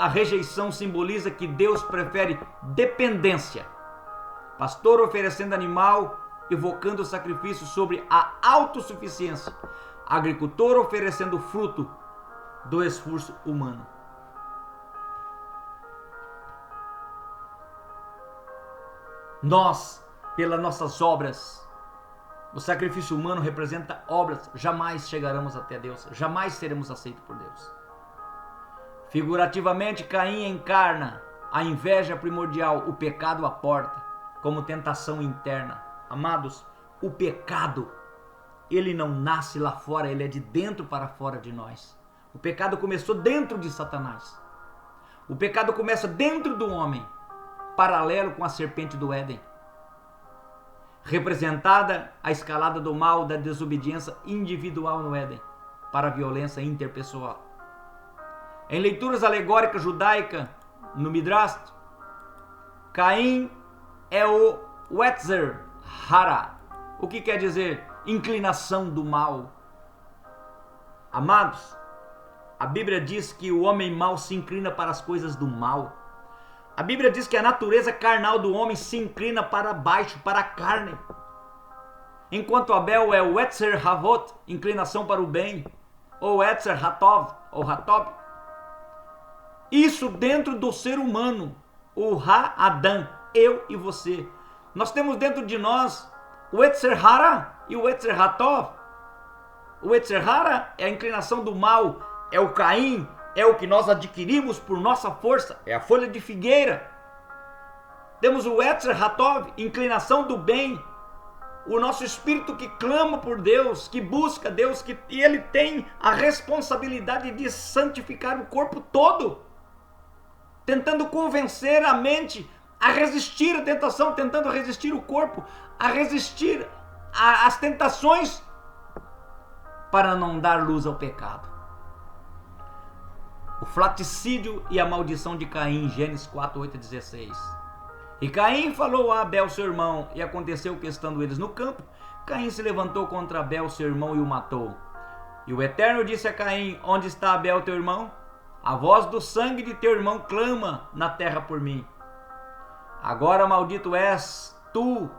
rejeição simboliza que Deus prefere dependência. Pastor oferecendo animal, evocando o sacrifício sobre a autossuficiência. Agricultor oferecendo fruto do esforço humano. Nós, pelas nossas obras, o sacrifício humano representa obras, jamais chegaremos até Deus, jamais seremos aceitos por Deus. Figurativamente, Caim encarna a inveja primordial, o pecado à porta. como tentação interna. Amados, o pecado, ele não nasce lá fora, ele é de dentro para fora de nós. O pecado começou dentro de Satanás. O pecado começa dentro do homem, paralelo com a serpente do Éden. Representada a escalada do mal, da desobediência individual no Éden, para a violência interpessoal. Em leituras alegóricas judaicas, no Midrash, Caim é o Yetzer Hara. O que quer dizer? Inclinação do mal. Amados, a Bíblia diz que o homem mau se inclina para as coisas do mal. A Bíblia diz que a natureza carnal do homem se inclina para baixo, para a carne. Enquanto Abel é o Yetzer Havot, inclinação para o bem, ou Yetzer Hatov, ou Hatob. Isso dentro do ser humano, o Ha-Adam, eu e você. Nós temos dentro de nós o Yetzer Hara e o Yetzer Hatov. O Yetzer Hara é a inclinação do mal, é o Caim, é o que nós adquirimos por nossa força, é a folha de figueira. Temos o Yetzer Hatov, inclinação do bem, o nosso espírito que clama por Deus, que busca Deus, e ele tem a responsabilidade de santificar o corpo todo, tentando convencer a mente a resistir à tentação, tentando resistir o corpo, a resistir às tentações, para não dar luz ao pecado. O flaticídio e a maldição de Caim, Gênesis 4, 8 e 16. E Caim falou a Abel, seu irmão, e aconteceu que, estando eles no campo, Caim se levantou contra Abel, seu irmão, e o matou. E o Eterno disse a Caim: onde está Abel, teu irmão? A voz do sangue de teu irmão clama na terra por mim. Agora maldito és tu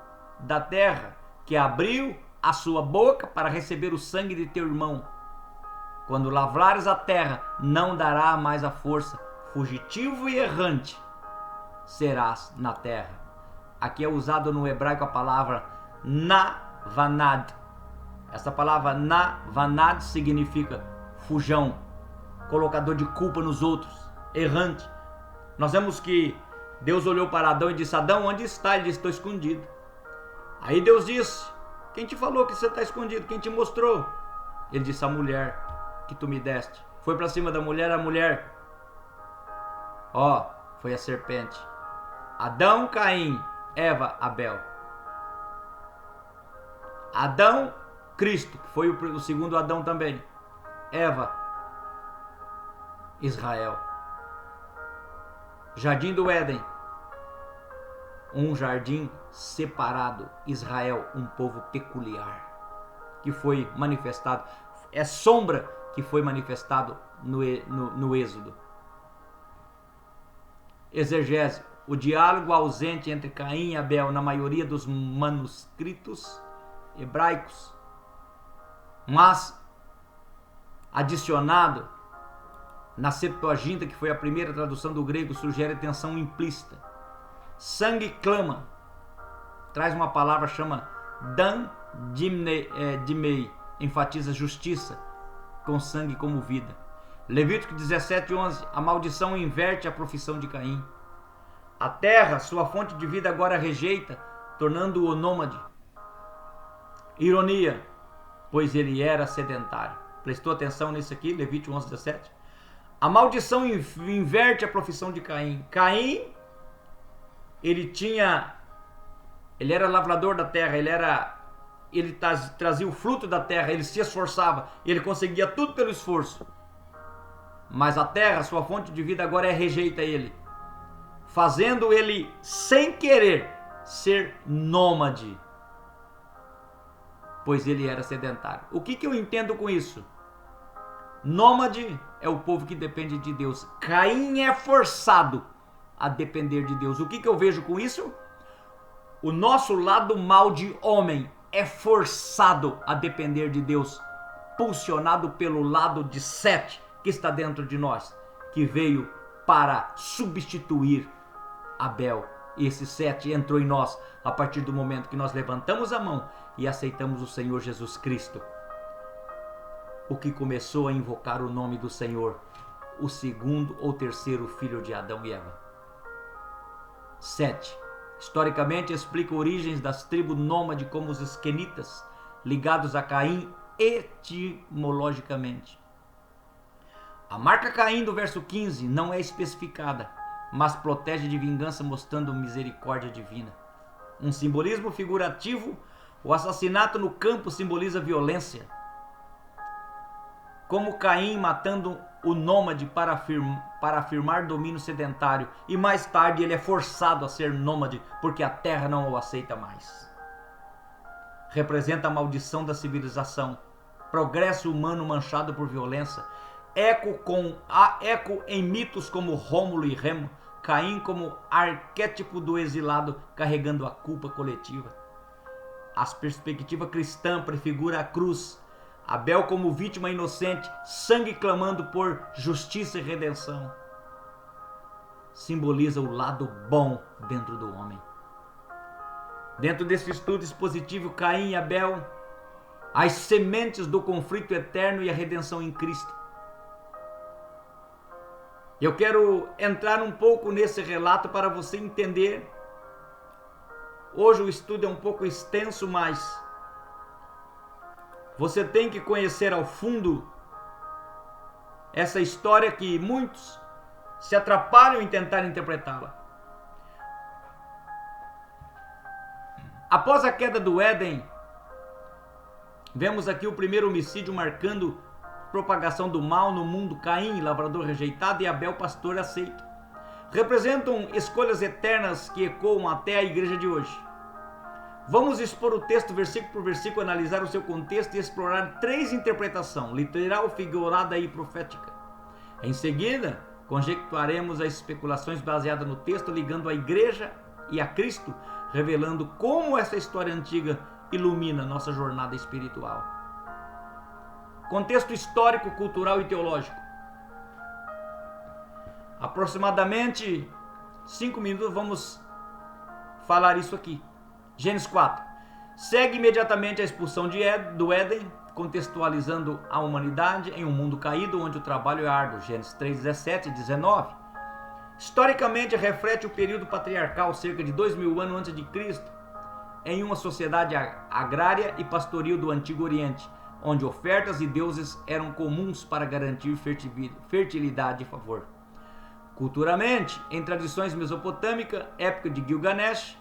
da terra, que abriu a sua boca para receber o sangue de teu irmão. Quando lavrares a terra, não dará mais a força, fugitivo e errante serás na terra. Aqui é usado no hebraico a palavra navanad. Essa palavra navanad significa fujão, colocador de culpa nos outros, errante. Nós vemos que Deus olhou para Adão e disse: Adão, onde está? Ele disse: estou escondido. Aí Deus disse: quem te falou que você está escondido? Quem te mostrou? Ele disse: a mulher que tu me deste. Foi para cima da mulher, a mulher, foi a serpente. Adão, Caim, Eva, Abel. Adão, Cristo, que foi o segundo Adão também. Eva, Israel. Jardim do Éden, um jardim separado. Israel, um povo peculiar, que foi manifestado, é sombra que foi manifestado no Êxodo. Exegese, o diálogo ausente entre Caim e Abel na maioria dos manuscritos hebraicos, mas adicionado na Septuaginta, que foi a primeira tradução do grego, sugere tensão implícita. Sangue clama, traz uma palavra, chama dan dimei, enfatiza justiça, com sangue como vida. Levítico 17:11, a maldição inverte a profissão de Caim. A terra, sua fonte de vida, agora rejeita, tornando-o nômade. Ironia, pois ele era sedentário. Prestou atenção nisso aqui, Levítico 11:17? A maldição inverte a profissão de Caim. Caim, ele era lavrador da terra, ele trazia o fruto da terra, ele se esforçava, ele conseguia tudo pelo esforço. Mas a terra, sua fonte de vida, agora rejeita ele, fazendo ele, sem querer, ser nômade, pois ele era sedentário. O que eu entendo com isso? Nômade é o povo que depende de Deus. Caim é forçado a depender de Deus. O que eu vejo com isso? O nosso lado mal de homem é forçado a depender de Deus, pulsionado pelo lado de Sete que está dentro de nós, que veio para substituir Abel. E esse Sete entrou em nós a partir do momento que nós levantamos a mão e aceitamos o Senhor Jesus Cristo, o que começou a invocar o nome do Senhor, o segundo ou terceiro filho de Adão e Eva. Sete Historicamente, explica origens das tribos nômades como os esquenitas, ligados a Caim etimologicamente. A marca Caim do verso 15 não é especificada, mas protege de vingança mostrando misericórdia divina. Um simbolismo figurativo, o assassinato no campo simboliza violência, como Caim matando o nômade para afirmar domínio sedentário, e mais tarde ele é forçado a ser nômade porque a terra não o aceita mais. Representa a maldição da civilização, progresso humano manchado por violência, eco em mitos como Rômulo e Remo, Caim como arquétipo do exilado carregando a culpa coletiva. A perspectiva cristã prefigura a cruz, Abel como vítima inocente, sangue clamando por justiça e redenção. Simboliza o lado bom dentro do homem. Dentro desse estudo expositivo, Caim e Abel, as sementes do conflito eterno e a redenção em Cristo. Eu quero entrar um pouco nesse relato para você entender. Hoje o estudo é um pouco extenso, mas você tem que conhecer ao fundo essa história que muitos se atrapalham em tentar interpretá-la. Após a queda do Éden, vemos aqui o primeiro homicídio marcando propagação do mal no mundo. Caim, lavrador rejeitado, e Abel, pastor aceito. Representam escolhas eternas que ecoam até a igreja de hoje. Vamos expor o texto versículo por versículo, analisar o seu contexto e explorar três interpretações, literal, figurada e profética. Em seguida, conjecturaremos as especulações baseadas no texto, ligando a igreja e a Cristo, revelando como essa história antiga ilumina nossa jornada espiritual. Contexto histórico, cultural e teológico. Aproximadamente 5 minutos vamos falar isso aqui. Gênesis 4. Segue imediatamente a expulsão do Éden, contextualizando a humanidade em um mundo caído onde o trabalho é árduo. Gênesis 3, 17 e 19. Historicamente reflete o período patriarcal, cerca de 2000 anos antes de Cristo, em uma sociedade agrária e pastoril do Antigo Oriente, onde ofertas e deuses eram comuns para garantir fertilidade e favor. Culturalmente, em tradições mesopotâmicas, época de Gilgamesh,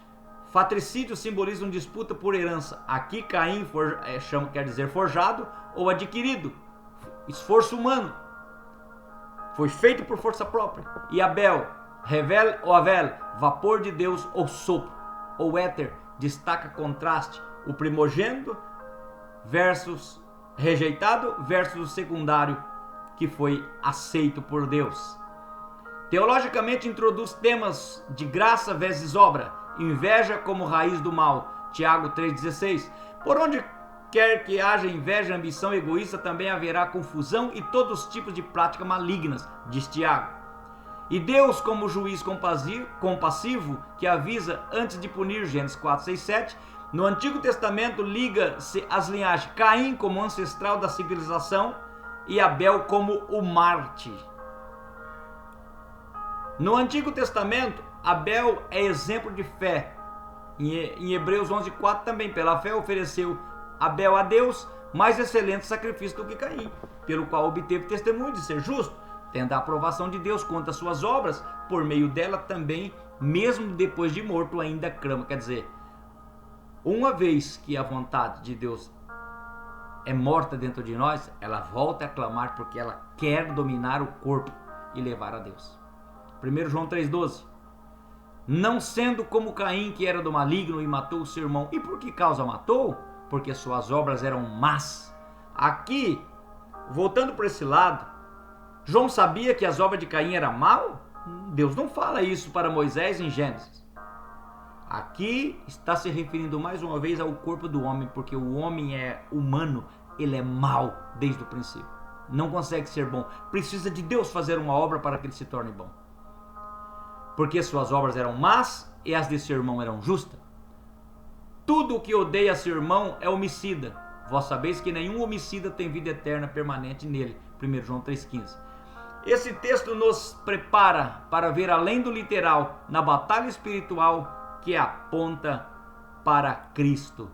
fratricídio simboliza uma disputa por herança. Aqui Caim quer dizer forjado ou adquirido, esforço humano, foi feito por força própria. E Abel, revel ou avel, vapor de Deus ou sopro, ou éter, destaca contraste, o primogênito versus rejeitado versus o secundário que foi aceito por Deus. Teologicamente introduz temas de graça versus obra, inveja como raiz do mal, Tiago 3,16. Por onde quer que haja inveja, ambição egoísta, também haverá confusão e todos os tipos de práticas malignas, diz Tiago. E Deus como juiz compassivo que avisa antes de punir, Gênesis 4, 6, 7. No Antigo Testamento liga-se as linhagens Caim como ancestral da civilização e Abel como o mártir. No Antigo Testamento, Abel é exemplo de fé. Em Hebreus 11:4 também, pela fé ofereceu Abel a Deus mais excelente sacrifício do que Caim, pelo qual obteve testemunho de ser justo, tendo a aprovação de Deus quanto às suas obras, por meio dela também, mesmo depois de morto, ainda clama. Quer dizer, uma vez que a vontade de Deus é morta dentro de nós, ela volta a clamar porque ela quer dominar o corpo e levar a Deus. 1 João 3,12. Não sendo como Caim, que era do maligno e matou o seu irmão. E por que causa matou? Porque suas obras eram más. Aqui, voltando para esse lado, João sabia que as obras de Caim eram mal? Deus não fala isso para Moisés em Gênesis. Aqui está se referindo mais uma vez ao corpo do homem, porque o homem é humano, ele é mau desde o princípio. Não consegue ser bom. Precisa de Deus fazer uma obra para que ele se torne bom. Porque suas obras eram más e as de seu irmão eram justas. Tudo o que odeia seu irmão é homicida. Vós sabeis que nenhum homicida tem vida eterna permanente nele. 1 João 3,15. Esse texto nos prepara para ver além do literal, na batalha espiritual que aponta para Cristo.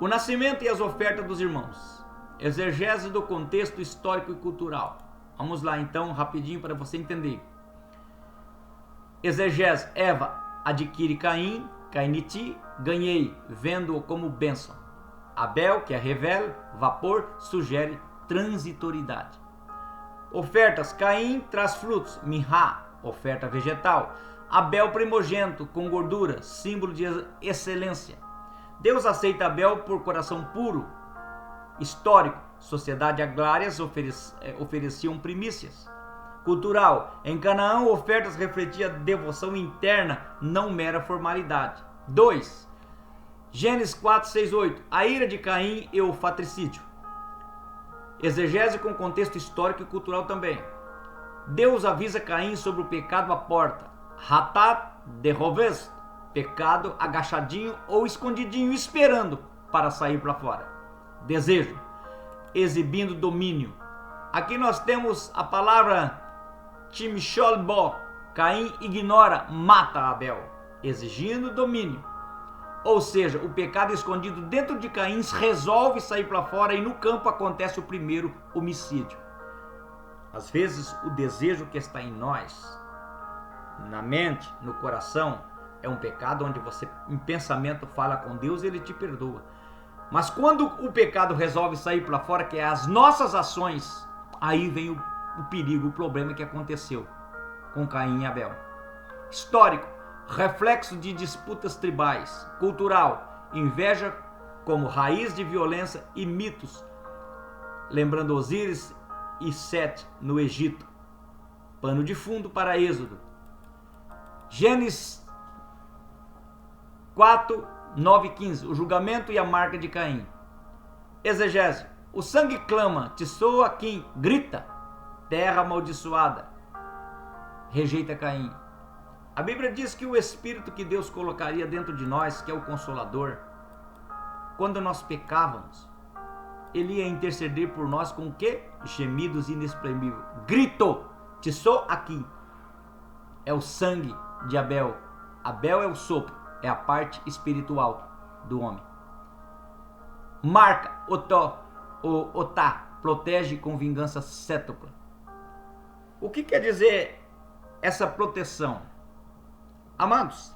O nascimento e as ofertas dos irmãos. Exegese do contexto histórico e cultural. Vamos lá então, rapidinho para você entender. Exegese: Eva adquire Caim, Cainiti, ganhei, vendo-o como bênção. Abel, que é revela, vapor, sugere transitoriedade. Ofertas: Caim traz frutos, Minhá, oferta vegetal. Abel primogênito, com gordura, símbolo de excelência. Deus aceita Abel por coração puro. Histórico: sociedade agrárias ofereciam primícias. Cultural: em Canaã, ofertas refletiam devoção interna, não mera formalidade. 2. Gênesis 4, 6, 8. A ira de Caim e o fratricídio. Exegese com contexto histórico e cultural também. Deus avisa Caim sobre o pecado à porta. Hatat de roves, pecado agachadinho ou escondidinho, esperando para sair para fora. Desejo: exibindo domínio. Aqui nós temos a palavra Timsholbo. Caim ignora, mata Abel, exigindo domínio. Ou seja, o pecado escondido dentro de Caim resolve sair para fora e no campo acontece o primeiro homicídio. Às vezes o desejo que está em nós, na mente, no coração, é um pecado onde você em pensamento fala com Deus e Ele te perdoa. Mas quando o pecado resolve sair para fora, que é as nossas ações, aí vem o perigo, o problema que aconteceu com Caim e Abel. Histórico: reflexo de disputas tribais. Cultural: inveja como raiz de violência e mitos, lembrando Osíris e Sete no Egito. Pano de fundo para Êxodo. Gênesis 4, 9 e 15. O julgamento e a marca de Caim. Exegese: o sangue clama, Tsoaquim, grita, terra amaldiçoada, rejeita Caim. A Bíblia diz que o Espírito que Deus colocaria dentro de nós, que é o Consolador, quando nós pecávamos, Ele ia interceder por nós com o quê? Gemidos inexprimíveis. Grito, Tsoaquim, é o sangue de Abel. Abel é o sopro, é a parte espiritual do homem. Marca, Otá, protege com vingança cétupla. O que quer dizer essa proteção? Amados,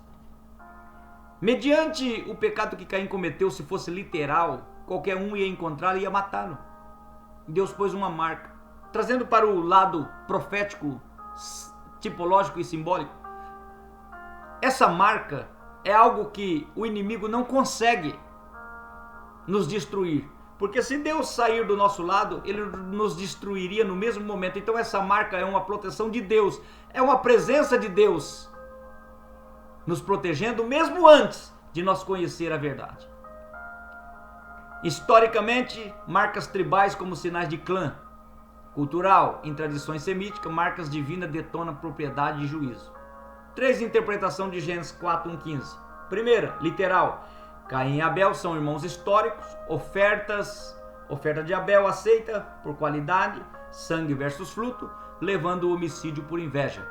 mediante o pecado que Caim cometeu, se fosse literal, qualquer um ia encontrá-lo e ia matá-lo. Deus pôs uma marca. Trazendo para o lado profético, tipológico e simbólico, essa marca é algo que o inimigo não consegue nos destruir. Porque se Deus sair do nosso lado, Ele nos destruiria no mesmo momento. Então essa marca é uma proteção de Deus, é uma presença de Deus nos protegendo mesmo antes de nós conhecer a verdade. Historicamente, marcas tribais como sinais de clã. Cultural, em tradições semíticas, marcas divinas detonam propriedade e juízo. 3. Interpretação de Gênesis 4, 1, 15. Primeira, literal. Caim e Abel são irmãos históricos. Oferta de Abel aceita por qualidade, sangue versus fruto, levando o homicídio por inveja.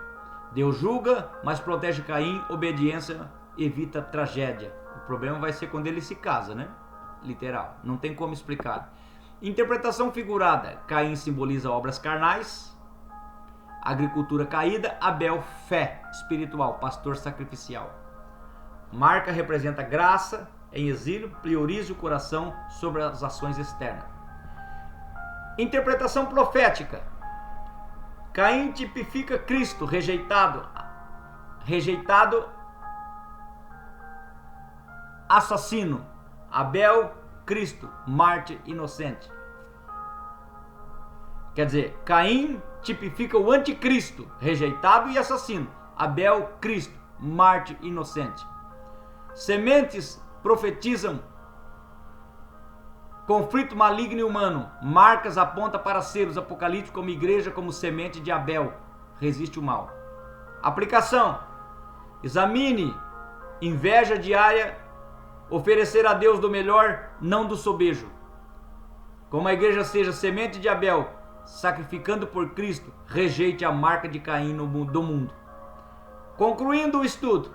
Deus julga, mas protege Caim, obediência evita tragédia. O problema vai ser quando ele se casa, né? Literal, não tem como explicar. Interpretação figurada: Caim simboliza obras carnais, agricultura caída. Abel, fé espiritual, pastor sacrificial. Marca representa graça em exílio, priorize o coração sobre as ações externas. Interpretação profética: Caim tipifica Cristo, rejeitado, assassino. Abel, Cristo, mártir inocente. Quer dizer, Caim tipifica o anticristo, rejeitado e assassino. Abel, Cristo, mártir inocente. Sementes profetizam conflito maligno e humano. Marcas aponta para seres apocalípticos como igreja, como semente de Abel. Resiste o mal. Aplicação: examine inveja diária, oferecer a Deus do melhor, não do sobejo. Como a igreja seja semente de Abel, sacrificando por Cristo, rejeite a marca de Caim do mundo. Concluindo o estudo,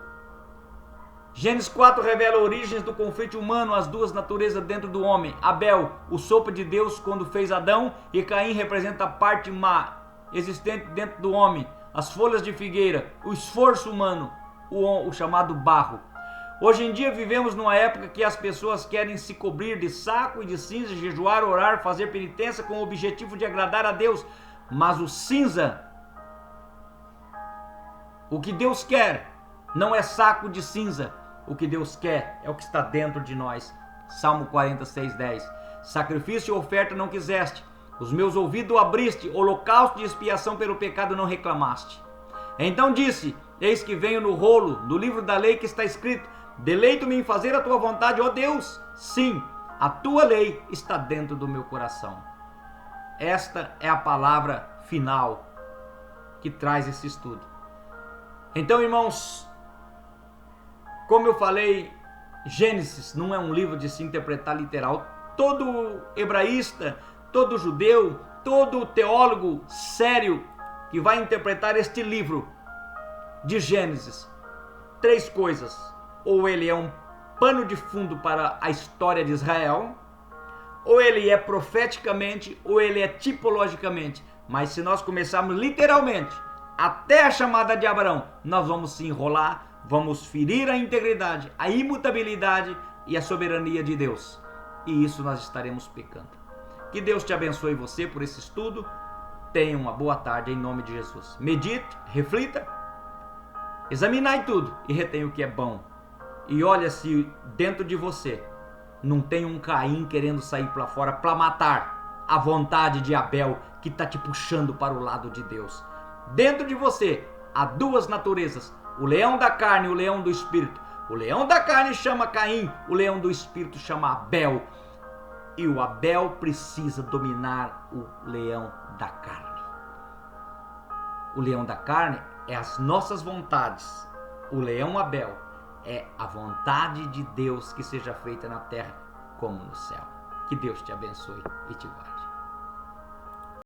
Gênesis 4 revela origens do conflito humano, as duas naturezas dentro do homem. Abel, o sopro de Deus quando fez Adão, e Caim representa a parte má existente dentro do homem, as folhas de figueira, o esforço humano, o chamado barro. Hoje em dia vivemos numa época que as pessoas querem se cobrir de saco e de cinza, jejuar, orar, fazer penitência com o objetivo de agradar a Deus. Mas o cinza, o que Deus quer, não é saco de cinza. O que Deus quer é o que está dentro de nós. Salmo 46:10. Sacrifício e oferta não quiseste, os meus ouvidos abriste, holocausto de expiação pelo pecado não reclamaste. Então disse, eis que venho no rolo, no livro da lei que está escrito, deleito-me em fazer a tua vontade, ó Deus. Sim, a tua lei está dentro do meu coração. Esta é a palavra final que traz esse estudo. Então, irmãos, como eu falei, Gênesis não é um livro de se interpretar literal. Todo hebraísta, todo judeu, todo teólogo sério que vai interpretar este livro de Gênesis, três coisas: ou ele é um pano de fundo para a história de Israel, ou ele é profeticamente, ou ele é tipologicamente. Mas se nós começarmos literalmente, até a chamada de Abraão, nós vamos se enrolar, vamos ferir a integridade, a imutabilidade e a soberania de Deus. E isso nós estaremos pecando. Que Deus te abençoe você por esse estudo. Tenha uma boa tarde em nome de Jesus. Medite, reflita, examinai tudo e retenha o que é bom. E olha se dentro de você não tem um Caim querendo sair para fora para matar a vontade de Abel que está te puxando para o lado de Deus. Dentro de você há duas naturezas, o leão da carne e o leão do espírito. O leão da carne chama Caim, o leão do espírito chama Abel. E o Abel precisa dominar o leão da carne. O leão da carne é as nossas vontades. O leão Abel é a vontade de Deus que seja feita na terra como no céu. Que Deus te abençoe e te guarde.